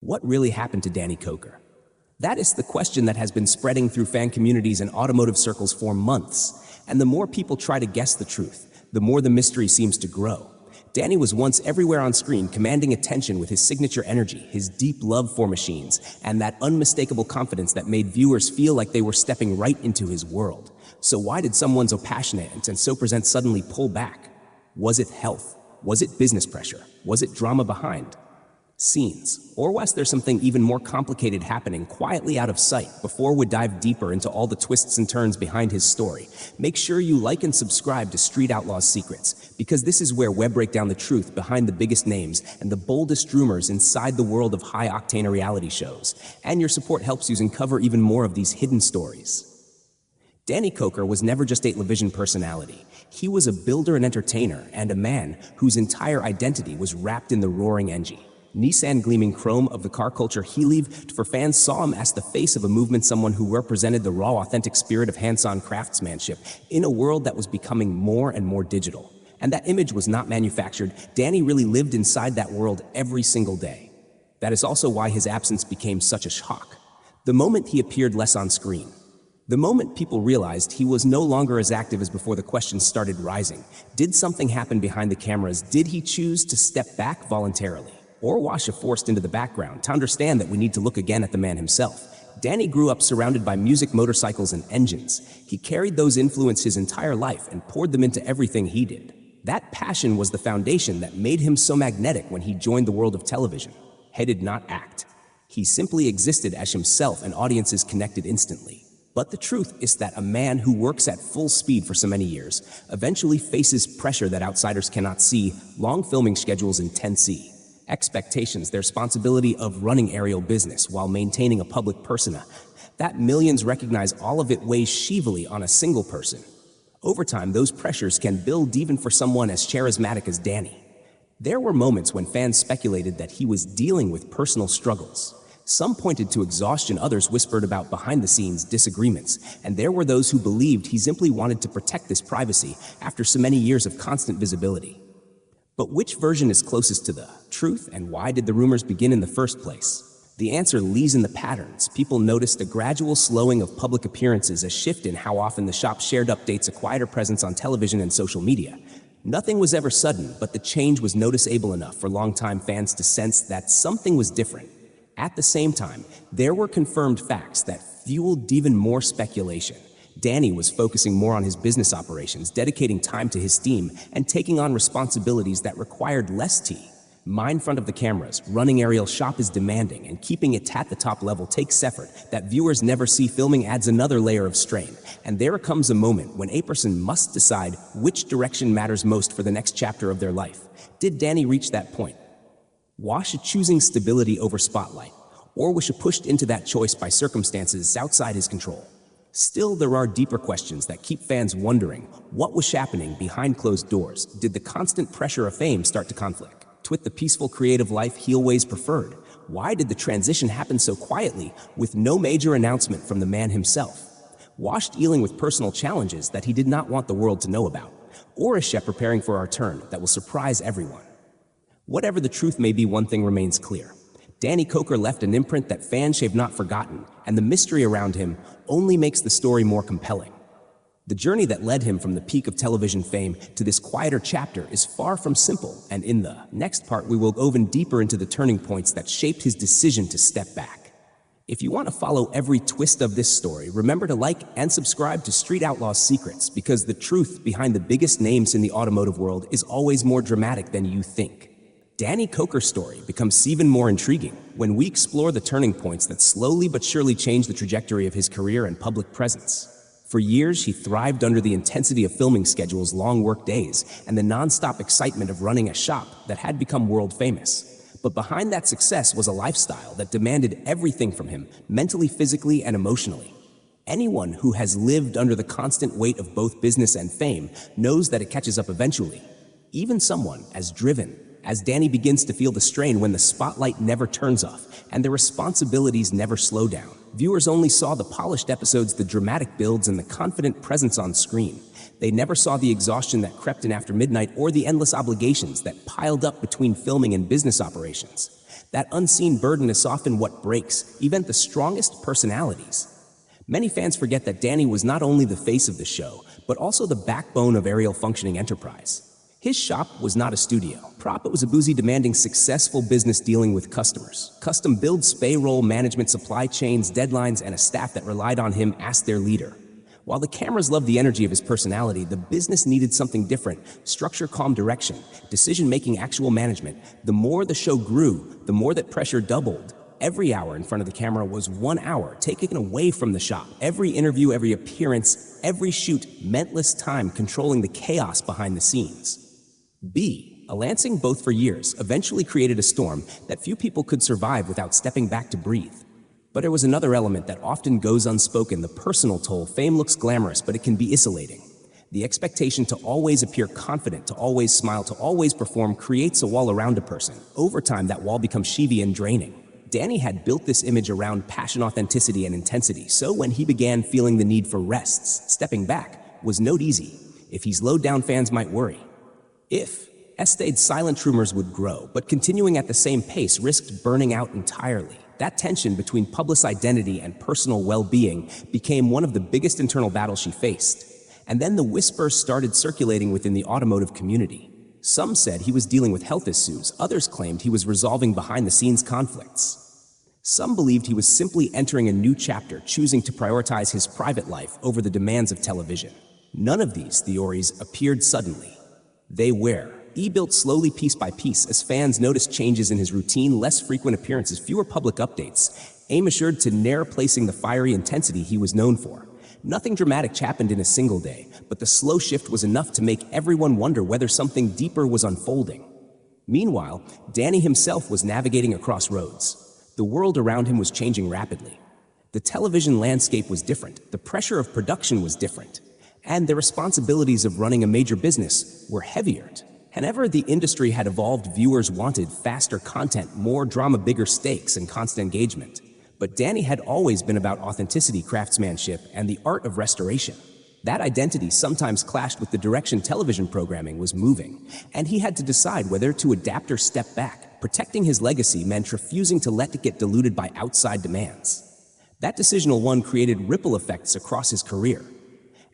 What really happened to Danny Koker? That is the question that has been spreading through fan communities and automotive circles for months. And the more people try to guess the truth, the more the mystery seems to grow. Danny was once everywhere on screen, commanding attention with his signature energy, his deep love for machines, and that unmistakable confidence that made viewers feel like they were stepping right into his world. So why did someone so passionate and so present suddenly pull back? Was it health? Was it business pressure? Was it drama behind scenes? Or was there something even more complicated happening quietly out of sight? Before we dive deeper into all the twists and turns behind his story, make sure you like and subscribe to Street Outlaws Secrets, because this is where we break down the truth behind the biggest names and the boldest rumors inside the world of high-octane reality shows. And your support helps us uncover even more of these hidden stories. Danny Koker was never just a television personality. He was a builder and entertainer, and a man whose entire identity was wrapped in the roaring engine. Nissan gleaming chrome of the car culture he lived for. Fans saw him as the face of a movement, someone who represented the raw, authentic spirit of hands-on craftsmanship in a world that was becoming more and more digital. And that image was not manufactured. Danny really lived inside that world every single day. That is also why his absence became such a shock. The moment he appeared less on screen, the moment people realized he was no longer as active as before, the questions started rising. Did something happen behind the cameras? Did he choose to step back voluntarily? Or Washa forced into the background? To understand that, we need to look again at the man himself. Danny grew up surrounded by music, motorcycles, and engines. He carried those influences his entire life and poured them into everything he did. That passion was the foundation that made him so magnetic when he joined the world of television. He did not act. He simply existed as himself, and audiences connected instantly. But the truth is that a man who works at full speed for so many years eventually faces pressure that outsiders cannot see: long filming schedules, intense expectations, the responsibility of running aerial business while maintaining a public persona. That millions recognize, all of it weighs heavily on a single person. Over time, those pressures can build even for someone as charismatic as Danny. There were moments when fans speculated that he was dealing with personal struggles. Some pointed to exhaustion, others whispered about behind-the-scenes disagreements, and there were those who believed he simply wanted to protect his privacy after so many years of constant visibility. But which version is closest to the truth, and why did the rumors begin in the first place? The answer lies in the patterns. People noticed a gradual slowing of public appearances, a shift in how often the shop shared updates, a quieter presence on television and social media. Nothing was ever sudden, but the change was noticeable enough for longtime fans to sense that something was different. At the same time, there were confirmed facts that fueled even more speculation. Danny was focusing more on his business operations, dedicating time to his team, and taking on responsibilities that required less mind in front of the cameras. Running aerial shop is demanding, and keeping it at the top level takes effort that viewers never see. Filming adds another layer of strain, and there comes a moment when a person must decide which direction matters most for the next chapter of their life. Did Danny reach that point? Was he choosing stability over spotlight, or was he pushed into that choice by circumstances outside his control? Still, there are deeper questions that keep fans wondering. What was happening behind closed doors? Did the constant pressure of fame start to conflict with the peaceful creative life he always preferred? Why did the transition happen so quietly, with no major announcement from the man himself? Was he dealing with personal challenges that he did not want the world to know about? Or is he preparing for our turn that will surprise everyone? Whatever the truth may be, one thing remains clear. Danny Koker left an imprint that fans have not forgotten, and the mystery around him only makes the story more compelling. The journey that led him from the peak of television fame to this quieter chapter is far from simple, and in the next part we will go even deeper into the turning points that shaped his decision to step back. If you want to follow every twist of this story, remember to like and subscribe to Street Outlaws Secrets, because the truth behind the biggest names in the automotive world is always more dramatic than you think. Danny Koker's story becomes even more intriguing when we explore the turning points that slowly but surely changed the trajectory of his career and public presence. For years, he thrived under the intensity of filming schedules, long work days, and the non-stop excitement of running a shop that had become world famous. But behind that success was a lifestyle that demanded everything from him, mentally, physically, and emotionally. Anyone who has lived under the constant weight of both business and fame knows that it catches up eventually. Even someone as driven as Danny begins to feel the strain when the spotlight never turns off and the responsibilities never slow down. Viewers only saw the polished episodes, the dramatic builds, and the confident presence on screen. They never saw the exhaustion that crept in after midnight or the endless obligations that piled up between filming and business operations. That unseen burden is often what breaks even the strongest personalities. Many fans forget that Danny was not only the face of the show, but also the backbone of Ariel functioning enterprise. His shop was not a studio. It was a boozy, demanding, successful business dealing with customers. Custom builds, payroll, management, supply chains, deadlines, and a staff that relied on him as their leader. While the cameras loved the energy of his personality, the business needed something different: structure, calm direction, decision-making, actual management. The more the show grew, the more that pressure doubled. Every hour in front of the camera was 1 hour taken away from the shop. Every interview, every appearance, every shoot meant less time controlling the chaos behind the scenes. Lansing, both for years, eventually created a storm that few people could survive without stepping back to breathe. But there was another element that often goes unspoken: the personal toll. Fame looks glamorous, but it can be isolating. The expectation to always appear confident, to always smile, to always perform creates a wall around a person. Over time, that wall becomes sheavy and draining. Danny had built this image around passion, authenticity, and intensity, so when he began feeling the need for rests, stepping back was not easy. If he slowed down, fans might worry. If stayed silent, rumors would grow, but continuing at the same pace risked burning out entirely. That tension between public identity and personal well-being became one of the biggest internal battles she faced. And then the whispers started circulating within the automotive community. Some said he was dealing with health issues, others claimed he was resolving behind-the-scenes conflicts. Some believed he was simply entering a new chapter, choosing to prioritize his private life over the demands of television. None of these theories appeared suddenly. They were built slowly, piece by piece, as fans noticed changes in his routine: less frequent appearances, fewer public updates, aim assured to ne'er placing the fiery intensity he was known for. Nothing dramatic happened in a single day, but the slow shift was enough to make everyone wonder whether something deeper was unfolding. Meanwhile, Danny himself was navigating a crossroads. The world around him was changing rapidly. The television landscape was different, the pressure of production was different, and the responsibilities of running a major business were heavier. Whenever the industry had evolved, viewers wanted faster content, more drama, bigger stakes, and constant engagement. But Danny had always been about authenticity, craftsmanship, and the art of restoration. That identity sometimes clashed with the direction television programming was moving, and he had to decide whether to adapt or step back. Protecting his legacy meant refusing to let it get diluted by outside demands. That decisional one created ripple effects across his career.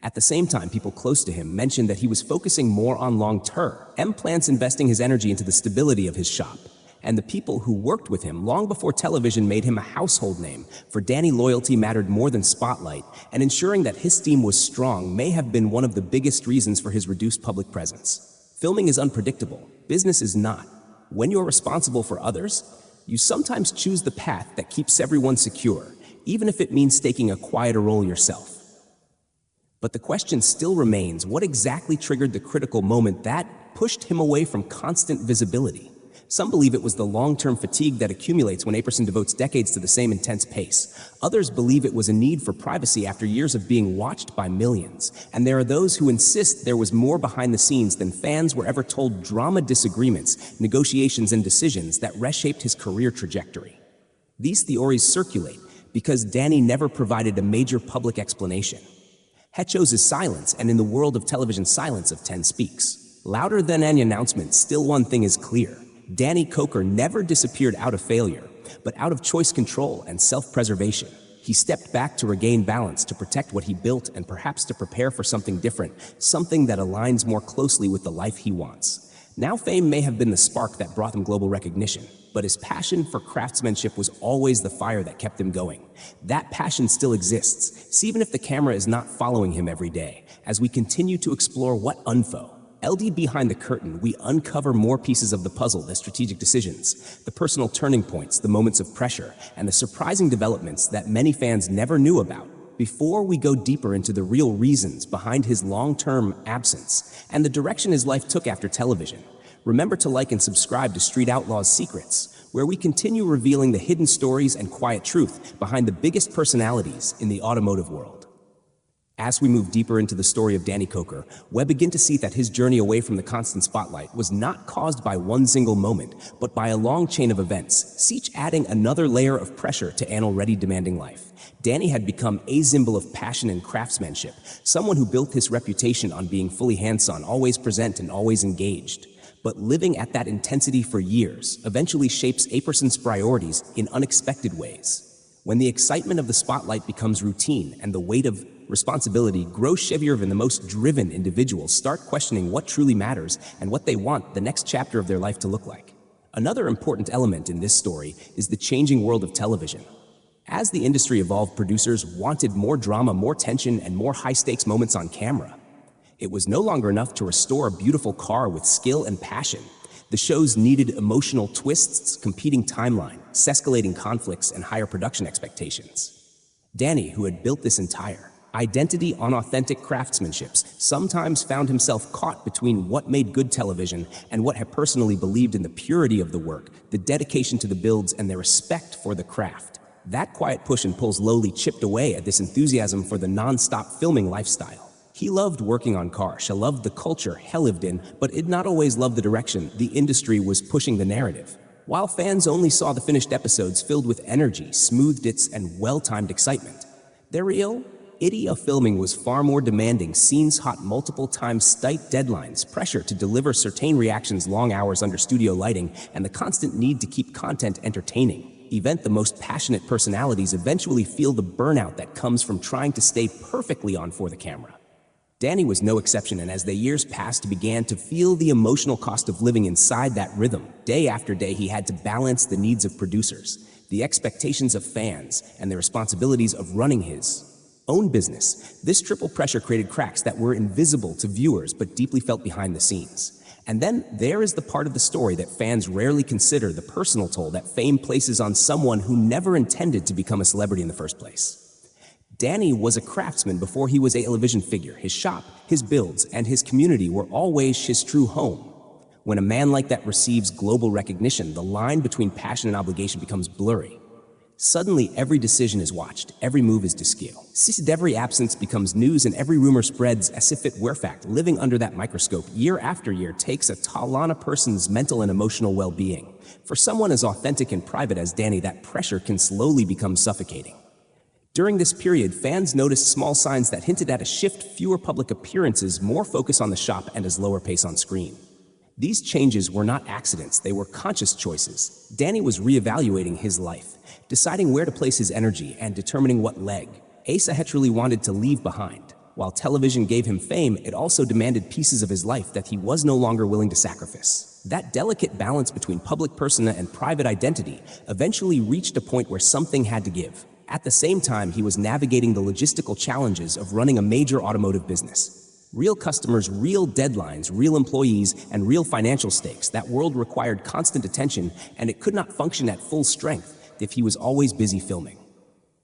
At the same time, people close to him mentioned that he was focusing more on long-term plans, investing his energy into the stability of his shop. And the people who worked with him long before television made him a household name. For Danny, loyalty mattered more than spotlight, and ensuring that his team was strong may have been one of the biggest reasons for his reduced public presence. Filming is unpredictable. Business is not. When you're responsible for others, you sometimes choose the path that keeps everyone secure, even if it means taking a quieter role yourself. But the question still remains: what exactly triggered the critical moment that pushed him away from constant visibility? Some believe it was the long-term fatigue that accumulates when a person devotes decades to the same intense pace. Others believe it was a need for privacy after years of being watched by millions. And there are those who insist there was more behind the scenes than fans were ever told: drama, disagreements, negotiations, and decisions that reshaped his career trajectory. These theories circulate because Danny never provided a major public explanation. He chose his silence, and in the world of television, silence of 10 speaks louder than any announcement. Still, one thing is clear: Danny Koker never disappeared out of failure, but out of choice, control, and self-preservation. He stepped back to regain balance, to protect what he built, and perhaps to prepare for something different, something that aligns more closely with the life he wants. Now, fame may have been the spark that brought him global recognition, but his passion for craftsmanship was always the fire that kept him going. That passion still exists, even if the camera is not following him every day. As we continue to explore what LD behind the curtain, we uncover more pieces of the puzzle: the strategic decisions, the personal turning points, the moments of pressure, and the surprising developments that many fans never knew about. Before we go deeper into the real reasons behind his long-term absence and the direction his life took after television, remember to like and subscribe to Street Outlaws Secrets, where we continue revealing the hidden stories and quiet truth behind the biggest personalities in the automotive world. As we move deeper into the story of Danny Koker, we begin to see that his journey away from the constant spotlight was not caused by one single moment, but by a long chain of events, each adding another layer of pressure to an already demanding life. Danny had become a symbol of passion and craftsmanship, someone who built his reputation on being fully hands-on, always present, and always engaged. But living at that intensity for years eventually shapes a person's priorities in unexpected ways. When the excitement of the spotlight becomes routine and the weight of responsibility grows heavier, than the most driven individuals start questioning what truly matters and what they want the next chapter of their life to look like. Another important element in this story is the changing world of television. As the industry evolved, producers wanted more drama, more tension, and more high-stakes moments on camera. It was no longer enough to restore a beautiful car with skill and passion. The shows needed emotional twists, competing timelines, escalating conflicts, and higher production expectations. Danny, who had built this entire identity on authentic craftsmanship, sometimes found himself caught between what made good television and what had personally believed in the purity of the work, the dedication to the builds, and their respect for the craft. That quiet push and pull slowly chipped away at this enthusiasm for the non-stop filming lifestyle. He loved working on cars, he loved the culture he lived in, but did not always love the direction the industry was pushing the narrative. While fans only saw the finished episodes filled with energy, smooth hits, and well-timed excitement, the reality of filming was far more demanding. Scenes hot multiple times, tight deadlines, pressure to deliver certain reactions, long hours under studio lighting, and the constant need to keep content entertaining. Even the most passionate personalities eventually feel the burnout that comes from trying to stay perfectly on for the camera. Danny was no exception, and as the years passed, he began to feel the emotional cost of living inside that rhythm. Day after day, he had to balance the needs of producers, the expectations of fans, and the responsibilities of running his own business. This triple pressure created cracks that were invisible to viewers but deeply felt behind the scenes. And then there is the part of the story that fans rarely consider: the personal toll that fame places on someone who never intended to become a celebrity in the first place. Danny was a craftsman before he was a television figure. His shop, his builds, and his community were always his true home. When a man like that receives global recognition, the line between passion and obligation becomes blurry. Suddenly, every decision is watched, every move is to scale. Every absence becomes news, and every rumor spreads as if it were fact. Living under that microscope year after year takes a toll on a person's mental and emotional well-being. For someone as authentic and private as Danny, that pressure can slowly become suffocating. During this period, fans noticed small signs that hinted at a shift: fewer public appearances, more focus on the shop, and a slower pace on screen. These changes were not accidents, they were conscious choices. Danny was reevaluating his life, deciding where to place his energy, and determining what leg Asa had truly wanted to leave behind. While television gave him fame, it also demanded pieces of his life that he was no longer willing to sacrifice. That delicate balance between public persona and private identity eventually reached a point where something had to give. At the same time, he was navigating the logistical challenges of running a major automotive business. Real customers, real deadlines, real employees, and real financial stakes. That world required constant attention, and it could not function at full strength if he was always busy filming.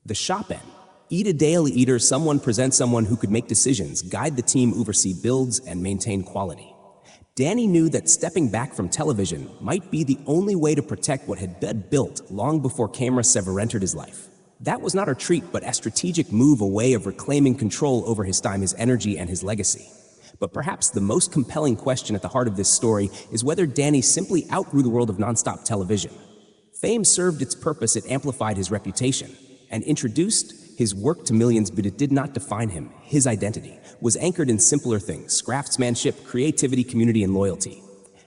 The shop end. Eat a daily eater, someone present someone who could make decisions, guide the team, oversee builds, and maintain quality. Danny knew that stepping back from television might be the only way to protect what had been built long before cameras ever entered his life. That was not a treat, but a strategic move, a way of reclaiming control over his time, his energy, and his legacy. But perhaps the most compelling question at the heart of this story is whether Danny simply outgrew the world of nonstop television. Fame served its purpose, it amplified his reputation, and introduced his work to millions, but it did not define him. His identity was anchored in simpler things: craftsmanship, creativity, community, and loyalty.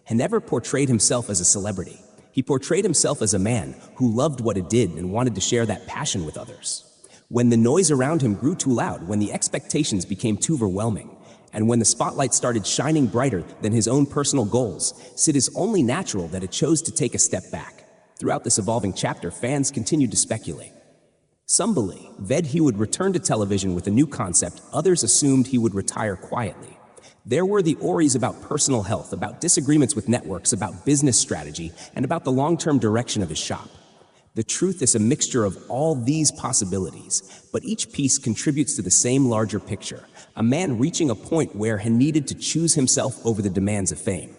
He never portrayed himself as a celebrity. He portrayed himself as a man who loved what he did and wanted to share that passion with others. When the noise around him grew too loud, when the expectations became too overwhelming, and when the spotlight started shining brighter than his own personal goals, it is only natural that it chose to take a step back. Throughout this evolving chapter, fans continued to speculate. Some believed he would return to television with a new concept, others assumed he would retire quietly. There were the worries about personal health, about disagreements with networks, about business strategy, and about the long-term direction of his shop. The truth is a mixture of all these possibilities, but each piece contributes to the same larger picture: a man reaching a point where he needed to choose himself over the demands of fame.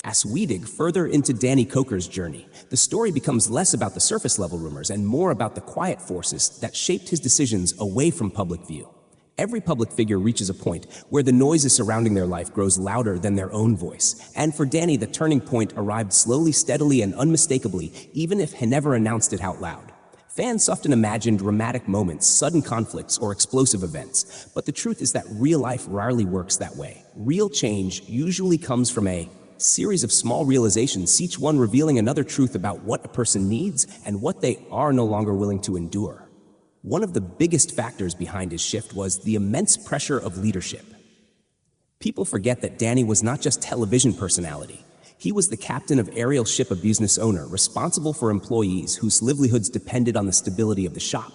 As we dig further into Danny Koker's journey, the story becomes less about the surface-level rumors and more about the quiet forces that shaped his decisions away from public view. Every public figure reaches a point where the noises surrounding their life grows louder than their own voice. And for Danny, the turning point arrived slowly, steadily, and unmistakably, even if he never announced it out loud. Fans often imagine dramatic moments, sudden conflicts, or explosive events. But the truth is that real life rarely works that way. Real change usually comes from a Series of small realizations, each one revealing another truth about what a person needs and what they are no longer willing to endure. One of the biggest factors behind his shift was the immense pressure of leadership. People forget that Danny was not just television personality. He was the captain of aerial ship, a business owner responsible for employees whose livelihoods depended on the stability of the shop.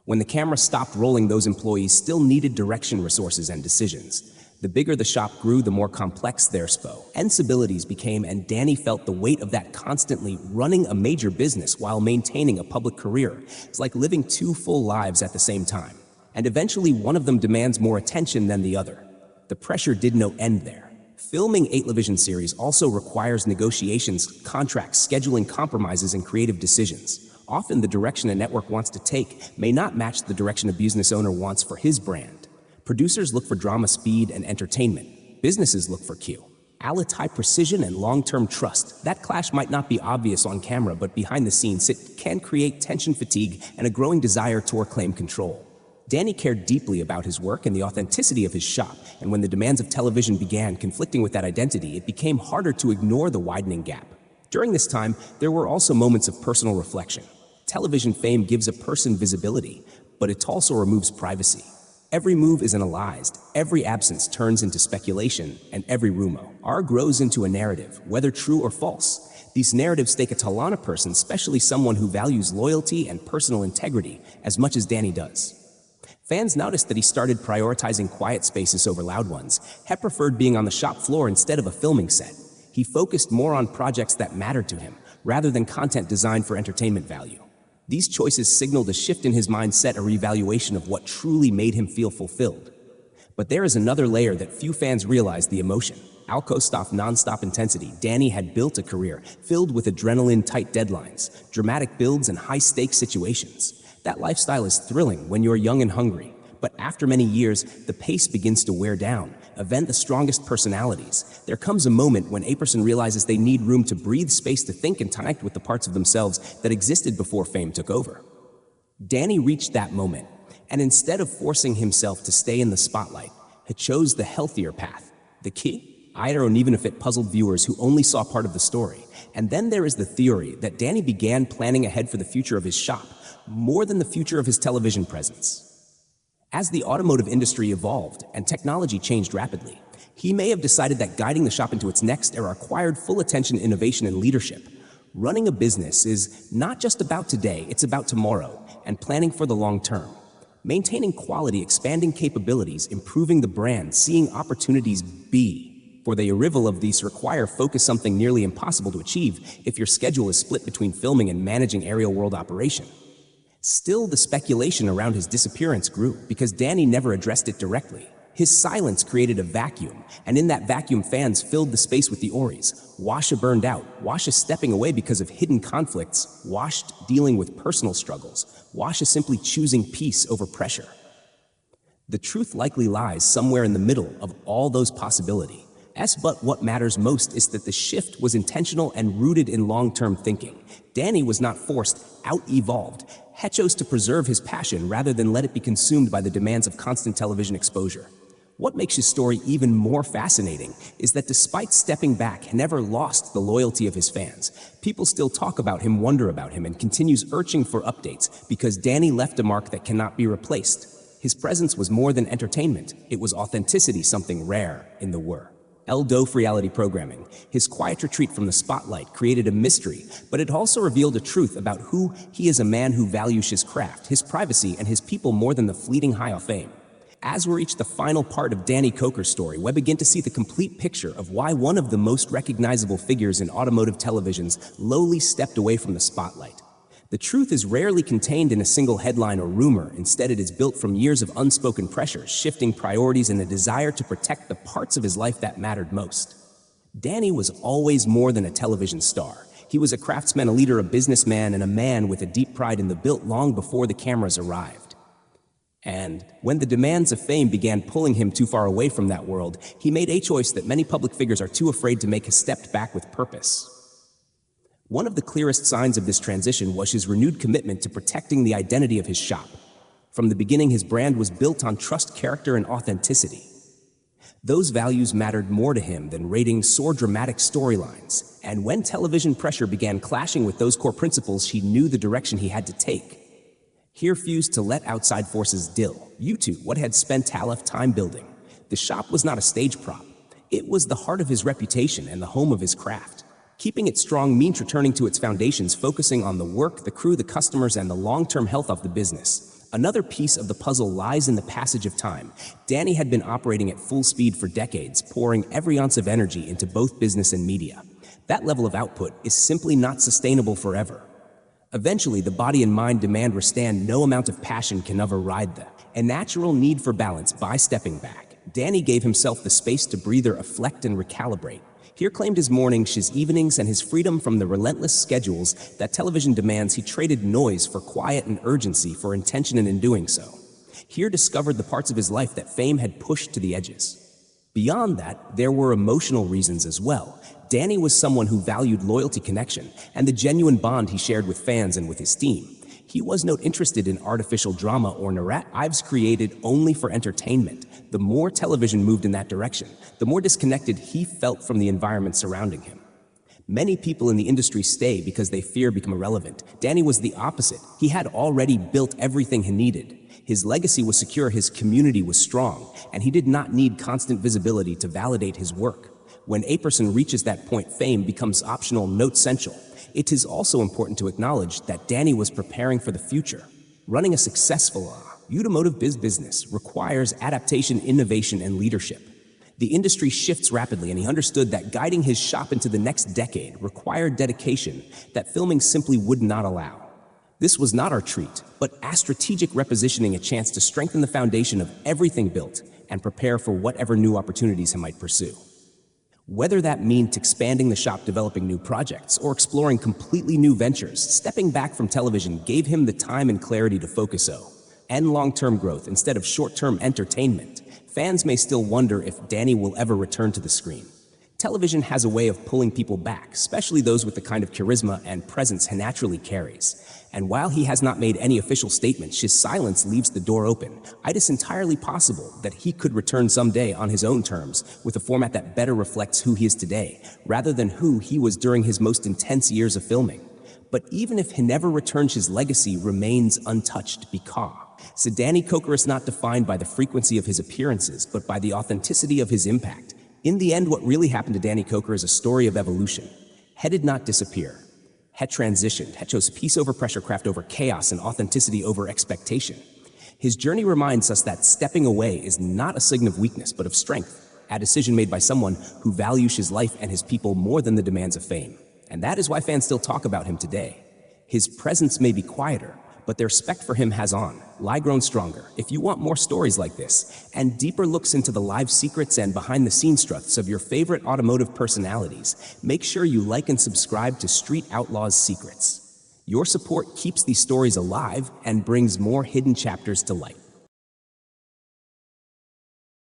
When the camera stopped rolling, those employees still needed direction, resources, and decisions. The bigger the shop grew, the more complex their responsibilities became, and Danny felt the weight of that constantly. Running a major business while maintaining a public career is like living two full lives at the same time, and eventually one of them demands more attention than the other. The pressure did no end there. Filming a television series also requires negotiations, contracts, scheduling, compromises, and creative decisions. Often the direction a network wants to take may not match the direction a business owner wants for his brand. Producers look for drama, speed, and entertainment. Businesses look for quality, precision, and long-term trust. That clash might not be obvious on camera, but behind the scenes it can create tension, fatigue, and a growing desire to reclaim control. Danny cared deeply about his work and the authenticity of his shop, and when the demands of television began conflicting with that identity, it became harder to ignore the widening gap. During this time, there were also moments of personal reflection. Television fame gives a person visibility, but it also removes privacy. Every move is analyzed, every absence turns into speculation, and every rumor grows into a narrative, whether true or false. These narratives take a toll on a person, especially someone who values loyalty and personal integrity as much as Danny does. Fans noticed that he started prioritizing quiet spaces over loud ones. He preferred being on the shop floor instead of a filming set. He focused more on projects that mattered to him, rather than content designed for entertainment value. These choices signaled a shift in his mindset, a reevaluation of what truly made him feel fulfilled. But there is another layer that few fans realize: the emotion. Non-stop intensity. Danny had built a career filled with adrenaline, tight deadlines, dramatic builds, and high-stakes situations. That lifestyle is thrilling when you're young and hungry, but after many years, the pace begins to wear down. Event the strongest personalities. There comes a moment when a person realizes they need room to breathe, space to think and connect with the parts of themselves that existed before fame took over. Danny reached that moment, and instead of forcing himself to stay in the spotlight, he chose the healthier path. The key? I don't even if it puzzled viewers who only saw part of the story. And then there is the theory that Danny began planning ahead for the future of his shop, more than the future of his television presence. As the automotive industry evolved and technology changed rapidly, he may have decided that guiding the shop into its next era required full attention, innovation, and leadership. Running a business is not just about today, it's about tomorrow, and planning for the long term. Maintaining quality, expanding capabilities, improving the brand, seeing opportunities for the arrival of these require focus, something nearly impossible to achieve if your schedule is split between filming and managing aerial world operation. Still, the speculation around his disappearance grew because Danny never addressed it directly. His silence created a vacuum, and in that vacuum, fans filled the space with theories. Washa burned out, Washa stepping away because of hidden conflicts, Washa dealing with personal struggles, Washa simply choosing peace over pressure. The truth likely lies somewhere in the middle of all those possibilities. But what matters most is that the shift was intentional and rooted in long-term thinking. Danny was not forced, out-evolved. He chose to preserve his passion rather than let it be consumed by the demands of constant television exposure. What makes his story even more fascinating is that despite stepping back, he never lost the loyalty of his fans. People still talk about him, wonder about him, and continues urging for updates because Danny left a mark that cannot be replaced. His presence was more than entertainment. It was authenticity, something rare in the world. Dof reality programming. His quiet retreat from the spotlight created a mystery, but it also revealed a truth about who he is: a man who values his craft, his privacy, and his people more than the fleeting high of fame. As we reach the final part of Danny Koker's story, we begin to see the complete picture of why one of the most recognizable figures in automotive televisions lowly stepped away from the spotlight. The truth is rarely contained in a single headline or rumor. Instead, it is built from years of unspoken pressure, shifting priorities, and a desire to protect the parts of his life that mattered most. Danny was always more than a television star. He was a craftsman, a leader, a businessman, and a man with a deep pride in the built long before the cameras arrived. And when the demands of fame began pulling him too far away from that world, he made a choice that many public figures are too afraid to make. He stepped back with purpose. One of the clearest signs of this transition was his renewed commitment to protecting the identity of his shop. From the beginning, his brand was built on trust, character, and authenticity. Those values mattered more to him than ratings or dramatic storylines, and when television pressure began clashing with those core principles, he knew the direction he had to take. He refused to let outside forces dill what had spent Talef time building. The shop was not a stage prop. It was the heart of his reputation and the home of his craft. Keeping it strong means returning to its foundations, focusing on the work, the crew, the customers, and the long-term health of the business. Another piece of the puzzle lies in the passage of time. Danny had been operating at full speed for decades, pouring every ounce of energy into both business and media. That level of output is simply not sustainable forever. Eventually, the body and mind demand withstand. No amount of passion can override a natural need for balance. By stepping back, Danny gave himself the space to breathe, reflect, and recalibrate. He reclaimed his mornings, his evenings, and his freedom from the relentless schedules that television demands. He traded noise for quiet and urgency for intention, and in doing so, he discovered the parts of his life that fame had pushed to the edges. Beyond that, there were emotional reasons as well. Danny was someone who valued loyalty, connection, and the genuine bond he shared with fans and with his team. He was not interested in artificial drama or narratives created only for entertainment. The more television moved in that direction, the more disconnected he felt from the environment surrounding him. Many people in the industry stay because they fear becoming irrelevant. Danny was the opposite. He had already built everything he needed. His legacy was secure, his community was strong, and he did not need constant visibility to validate his work. When a person reaches that point, fame becomes optional, not essential. It is also important to acknowledge that Danny was preparing for the future. Running a successful automotive business requires adaptation, innovation, and leadership. The industry shifts rapidly, and he understood that guiding his shop into the next decade required dedication that filming simply would not allow. This was not our treat, but a strategic repositioning, a chance to strengthen the foundation of everything built and prepare for whatever new opportunities he might pursue. Whether that meant expanding the shop, developing new projects, or exploring completely new ventures, stepping back from television gave him the time and clarity to focus on long-term growth instead of short-term entertainment. Fans may still wonder if Danny will ever return to the screen. Television has a way of pulling people back, especially those with the kind of charisma and presence he naturally carries. And while he has not made any official statements, his silence leaves the door open. It is entirely possible that he could return someday on his own terms, with a format that better reflects who he is today, rather than who he was during his most intense years of filming. But even if he never returns, his legacy remains untouched because Danny Koker is not defined by the frequency of his appearances, but by the authenticity of his impact. In the end, what really happened to Danny Koker is a story of evolution. He did not disappear. He transitioned. He chose peace over pressure, craft over chaos, and authenticity over expectation. His journey reminds us that stepping away is not a sign of weakness, but of strength, a decision made by someone who values his life and his people more than the demands of fame. And that is why fans still talk about him today. His presence may be quieter, but their respect for him has grown stronger. If you want more stories like this and deeper looks into the live secrets and behind-the-scenes truths of your favorite automotive personalities, make sure you like and subscribe to Street Outlaws Secrets. Your support keeps these stories alive and brings more hidden chapters to light.